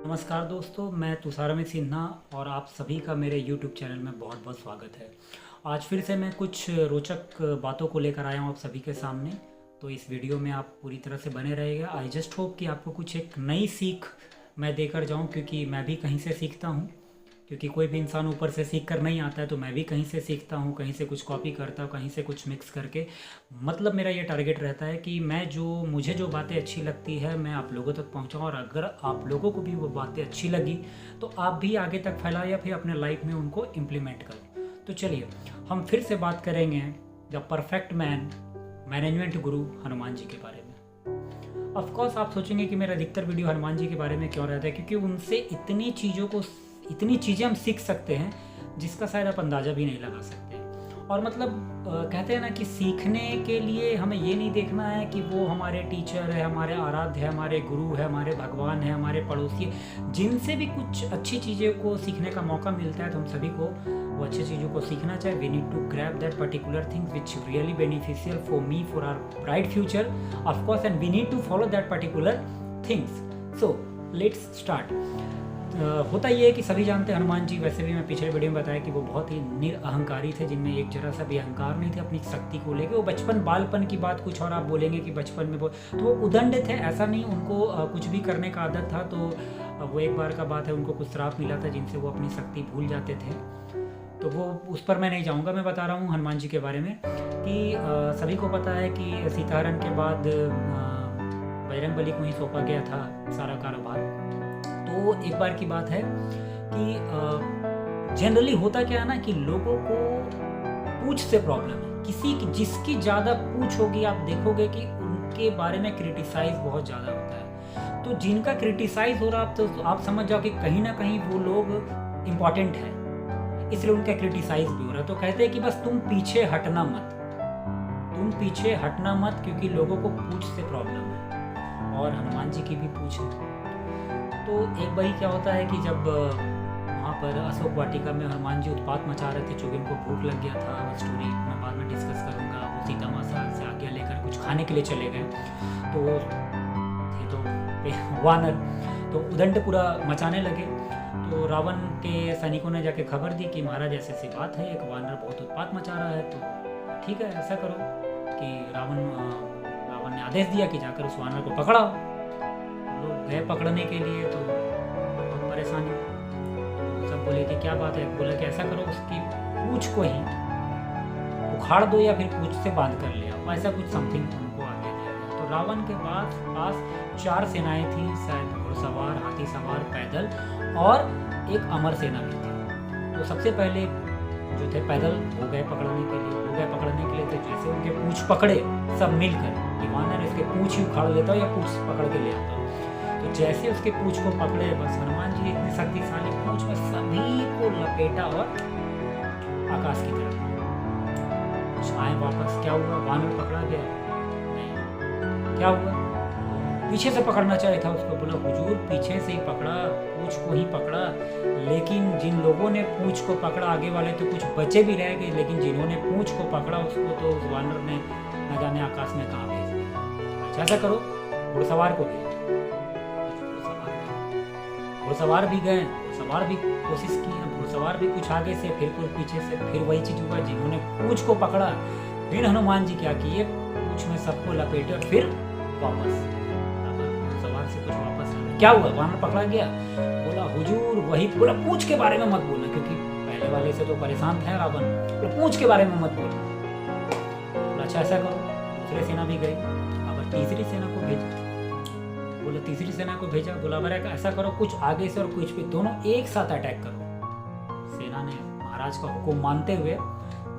नमस्कार दोस्तों, मैं तुषाराम सिन्हा और आप सभी का मेरे YouTube चैनल में बहुत बहुत स्वागत है। आज फिर से मैं कुछ रोचक बातों को लेकर आया हूँ आप सभी के सामने। तो इस वीडियो में आप पूरी तरह से बने रहिएगा। आई जस्ट होप कि आपको कुछ एक नई सीख मैं देकर जाऊँ, क्योंकि मैं भी कहीं से सीखता हूँ। क्योंकि कोई भी इंसान ऊपर से सीख कर नहीं आता है, तो मैं भी कहीं से सीखता हूँ, कहीं से कुछ कॉपी करता हूँ, कहीं से कुछ मिक्स करके। मतलब मेरा ये टारगेट रहता है कि मुझे जो बातें अच्छी लगती है मैं आप लोगों तक पहुँचाऊँ, और अगर आप लोगों को भी वो बातें अच्छी लगी तो आप भी आगे तक फैलाएं या फिर अपने लाइफ में उनको इम्प्लीमेंट करें। तो चलिए हम फिर से बात करेंगे द परफेक्ट मैन, मैनेजमेंट गुरु हनुमान जी के बारे में। ऑफ कोर्स आप सोचेंगे कि मेरा अधिकतर वीडियो हनुमान जी के बारे में क्यों रहता है, क्योंकि उनसे इतनी चीज़ें हम सीख सकते हैं जिसका शायद आप अंदाज़ा भी नहीं लगा सकते। और मतलब कहते हैं ना कि सीखने के लिए हमें ये नहीं देखना है कि वो हमारे टीचर है, हमारे आराध्य है, हमारे गुरु है, हमारे भगवान है, हमारे पड़ोसी है। जिनसे भी कुछ अच्छी चीज़ों को सीखने का मौका मिलता है तो हम सभी को वो अच्छी चीज़ों को सीखना चाहिए। We need to grab that particular things which really beneficial for me, for our bright future of course, and we need to follow that particular things. So let's start. होता ये है कि सभी जानते हैं हनुमान जी, वैसे भी मैं पिछले वीडियो में बताया कि वो बहुत ही निरअहंकारी थे, जिनमें एक जरा सा भी अहंकार नहीं थे अपनी शक्ति को लेकर। वो बचपन बालपन की बात कुछ और, आप बोलेंगे कि बचपन में तो वो उदंड थे, ऐसा नहीं उनको कुछ भी करने का आदत था। तो वो एक बार का बात है, उनको कुछ श्राप मिला था जिनसे वो अपनी शक्ति भूल जाते थे। तो वो उस पर मैं नहीं जाऊँगा, मैं बता रहा हूँ हनुमान जी के बारे में कि सभी को पता है कि सीताहरण के बाद बजरंगबली को ही सौंपा गया था सारा कारोबार। तो एक बार की बात है कि जनरली होता क्या है ना कि लोगों को पूंछ से प्रॉब्लम है। जिसकी ज़्यादा पूंछ होगी आप देखोगे कि उनके बारे में क्रिटिसाइज बहुत ज़्यादा होता है। तो जिनका क्रिटिसाइज हो रहा तो आप समझ जाओ कि कहीं ना कहीं वो लोग इम्पॉर्टेंट है, इसलिए उनका क्रिटिसाइज भी हो रहा है। तो कहते हैं कि बस तुम पीछे हटना मत, क्योंकि लोगों को पूंछ से प्रॉब्लम है, और हनुमान जी की भी पूंछ है। तो एक बारी क्या होता है कि जब वहाँ पर अशोक वाटिका में हनुमान जी उत्पात मचा रहे थे, चूँकि उनको भूख लग गया था। वो स्टोरी मैं बाद में डिस्कस करूँगा। वो सीता माता से आज्ञा लेकर कुछ खाने के लिए चले गए, तो थे तो वानर तो उदंड पूरा मचाने लगे। तो रावण के सैनिकों ने जाके खबर दी कि महाराज ऐसी सी बात है, एक वानर बहुत उत्पात मचा रहा है। तो ठीक है, ऐसा करो कि रावण ने आदेश दिया कि जाकर उस वानर को पकड़ाओ। लोग गए पकड़ने के लिए, तो बहुत परेशानी। तो सब बोले कि क्या बात है, बोला कि ऐसा करो उसकी पूंछ को ही उखाड़ दो या फिर पूंछ से बांध कर ले आओ, ऐसा कुछ समथिंग उनको आगे दिया गया। तो रावण के पास 4 सेनाएं थी, शायद घुड़सवार, हाथी सवार, पैदल, और एक अमर सेना भी थी। तो सबसे पहले जो थे पैदल हो गए पकड़ने के लिए। तो जैसे उनके पूंछ पकड़े सब मिलकर कि वानर इसके पूंछ ही उखाड़ लेता हो या पूंछ पकड़ के ले आता हो। तो जैसे उसके पूंछ को पकड़े, बस हनुमान जी इतने शक्तिशाली पूंछ में सभी को लपेटा और आकाश की तरफ कुछ आए वापस। क्या हुआ, वानर पकड़ा गया? नहीं। क्या हुआ, पीछे से पकड़ना चाहिए था उसको। बोला हुजूर पीछे से ही पकड़ा, पूंछ को ही पकड़ा, लेकिन जिन लोगों ने पूंछ को पकड़ा, आगे वाले तो कुछ बचे भी रह गए, लेकिन जिन्होंने पूंछ को पकड़ा उसको तो उस वानर ने न जाने आकाश में कहाँ भेज दिया। अच्छा ऐसा करो, घुड़सवार को भेज। घुड़सवार भी गए, घुड़सवार भी कोशिश की, घुड़सवार भी कुछ आगे से, फिर कुछ पीछे से, फिर वही चीज हुआ। जिन्होंने पूंछ को पकड़ा, फिर हनुमान जी क्या किए, पूंछ में सबको लपेटे और फिर वापस घुड़सवार से कुछ वापस आया। क्या हुआ, वानर पकड़ा गया? बोला हुजूर वही, बोला पूंछ के बारे में मत बोलना, क्योंकि पहले वाले से तो परेशान था रावण। बोला पूंछ के बारे में मत बोलना। बोला अच्छा ऐसा करो, दूसरी सेना भी गई, अब तीसरी सेना को भेजा। बोला तीसरी सेना को भेजा, बोला मेरा ऐसा करो, कुछ आगे से और कुछ भी, दोनों एक साथ अटैक करो। सेना ने महाराज का हुक्म मानते हुए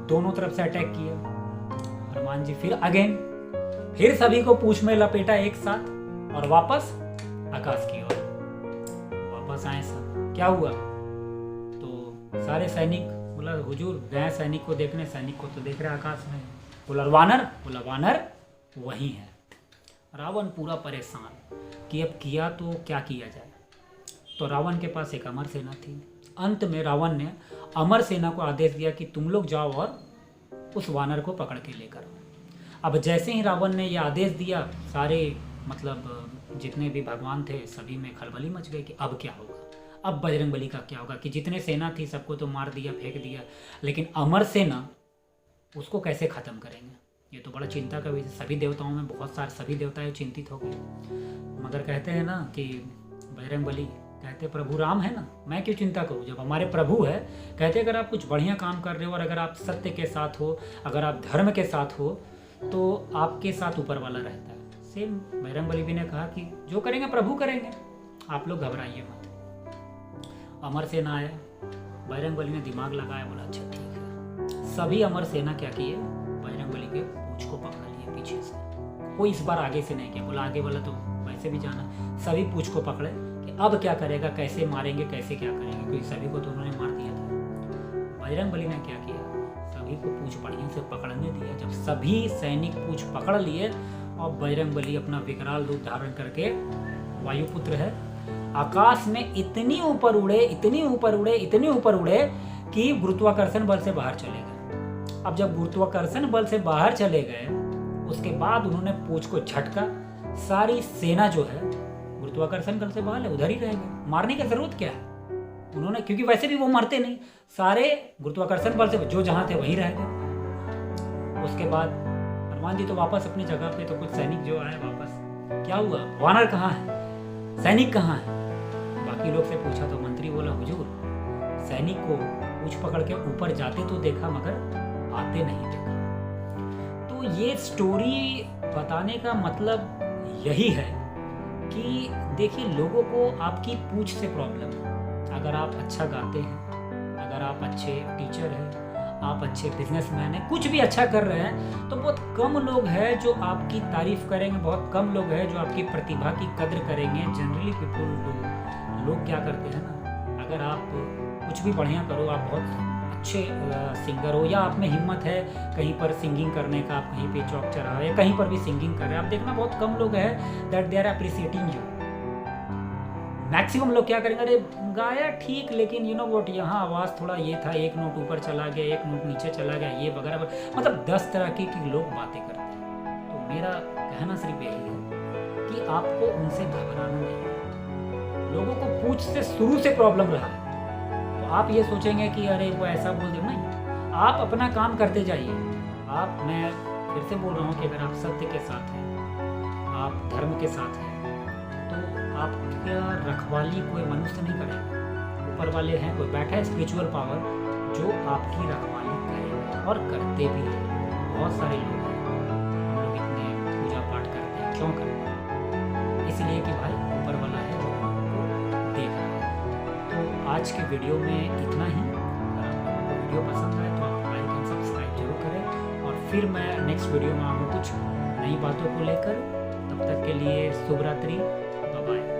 दोनों तरफ से अटैक किया। हनुमान जी फिर अगेन, फिर सभी को पूंछ में लपेटा एक साथ और वापस आकाश की ओर वापस आए। सब क्या हुआ, तो सारे सैनिक, बोला हुजूर गए सैनिक को देखने, सैनिक को तो देख रहे आकाश में। बोला वानर, बोला वानर वही है। रावण पूरा परेशान कि अब किया तो क्या किया जाए। तो रावण के पास एक अमर सेना थी। अंत में रावण ने अमर सेना को आदेश दिया कि तुम लोग जाओ और उस वानर को पकड़ के लेकर। अब जैसे ही रावण ने यह आदेश दिया, सारे मतलब जितने भी भगवान थे सभी में खलबली मच गई कि अब क्या होगा, अब बजरंगबली का क्या होगा, कि जितने सेना थी सबको तो मार दिया, फेंक दिया, लेकिन अमर सेना उसको कैसे ख़त्म करेंगे। ये तो बड़ा चिंता का विषय। सभी देवताओं में बहुत सारे सभी देवता चिंतित हो गए, मगर कहते हैं ना कि बजरंगबली कहते प्रभु राम है ना, मैं क्यों चिंता करूँ जब हमारे प्रभु है। कहते अगर आप कुछ बढ़िया काम कर रहे हो और अगर आप सत्य के साथ हो, अगर आप धर्म के साथ हो, तो आपके साथ ऊपर वाला रहता है। सेम बजरंगबली भी ने कहा कि जो करेंगे प्रभु करेंगे, आप लोग घबराइए मत। अमर सेना आया, बजरंगबली ने दिमाग लगाया, बोला अच्छा ठीक है। सभी अमर सेना क्या किए, बजरंगबली के पूंछ को पकड़ लिए पीछे से। कोई इस बार आगे से नहीं किया, बोला आगे वाला तो वैसे भी जाना। सभी पूंछ को पकड़े कि अब क्या करेगा, कैसे मारेंगे, कैसे क्या करेंगे, क्योंकि सभी को तो उन्होंने मार दिया था। बजरंगबली ने क्या किया, सभी को पूंछ बढ़िया से पकड़ने दिया। जब सभी सैनिक पूंछ पकड़ लिए और बजरंगबली अपना विकराल रूप धारण करके, वायुपुत्र है, आकाश में इतनी ऊपर उड़े, इतनी ऊपर उड़े, इतनी ऊपर उड़े कि गुरुत्वाकर्षण बल से बाहर चले गए। अब जब गुरुत्वाकर्षण बल से बाहर चले गए, उसके बाद उन्होंने पूंछ को झटका। सारी सेना जो है गुरुत्वाकर्षण बल से बाहर है, उधर ही रह गए। मारने की जरूरत क्या है उन्होंने, क्योंकि वैसे भी वो मरते नहीं, सारे गुरुत्वाकर्षण बल से जो जहां थे वहीं रह गए। उसके बाद हनुमान जी तो वापस अपनी जगह पे, तो कुछ सैनिक जो आए वापस, क्या हुआ, वानर कहाँ है, सैनिक कहाँ है। बाकी लोग से पूछा तो मंत्री बोला हुजूर सैनिक को पूंछ पकड़ के ऊपर जाते तो देखा मगर आते नहीं देखा। तो ये स्टोरी बताने का मतलब यही है कि देखिए लोगों को आपकी पूंछ से प्रॉब्लम है। अगर आप अच्छा गाते हैं, अगर आप अच्छे टीचर हैं, आप अच्छे बिजनेसमैन हैं, कुछ भी अच्छा कर रहे हैं, तो बहुत कम लोग हैं जो आपकी तारीफ करेंगे, बहुत कम लोग हैं जो आपकी प्रतिभा की कद्र करेंगे। जनरली पीपल लोग क्या करते हैं ना, अगर आप कुछ भी बढ़िया करो, आप बहुत अच्छे सिंगर हो या आप में हिम्मत है कहीं पर सिंगिंग करने का, आप कहीं पे चौक चौराहा या कहीं पर भी सिंगिंग कर रहे हैं, आप देखना बहुत कम लोग हैं that they are appreciating you. Maximum लोग क्या करेंगे, अरे गाया ठीक, लेकिन यू नो व्हाट, यहाँ आवाज़ थोड़ा ये था, एक नोट ऊपर चला गया, एक नोट नीचे चला गया, ये वगैरह, मतलब 10 तरह की लोग बातें करते हैं। तो मेरा कहना सिर्फ यही है कि आपको उनसे घबराना नहीं है। लोगों को पूंछ से शुरू से प्रॉब्लम रहा है, तो आप ये सोचेंगे कि अरे वो ऐसा बोल दे, नहीं, आप अपना काम करते जाइए। मैं फिर से बोल रहा हूँ कि अगर आप सत्य के साथ हैं, आप धर्म के साथ हैं, तो आपका रखवाली कोई मनुष्य नहीं करेगा। ऊपर वाले हैं, कोई बैठा है स्पिरिचुअल पावर जो आपकी रखवाली करेगा और करते भी हैं। बहुत सारे लोग हैं, हम लोग इतने पूजा पाठ करते हैं, क्यों करते हैं, इसलिए कि भाई ऊपर वाला है जो हमको देख रहा है। तो आज के वीडियो में इतना ही। अगर आपको वीडियो पसंद आए तो आप लाइक एंड सब्सक्राइब जरूर करें, और फिर मैं नेक्स्ट वीडियो में आऊँगा कुछ नई बातों को लेकर। तब तक के लिए शुभ रात्रि, बाय बाय।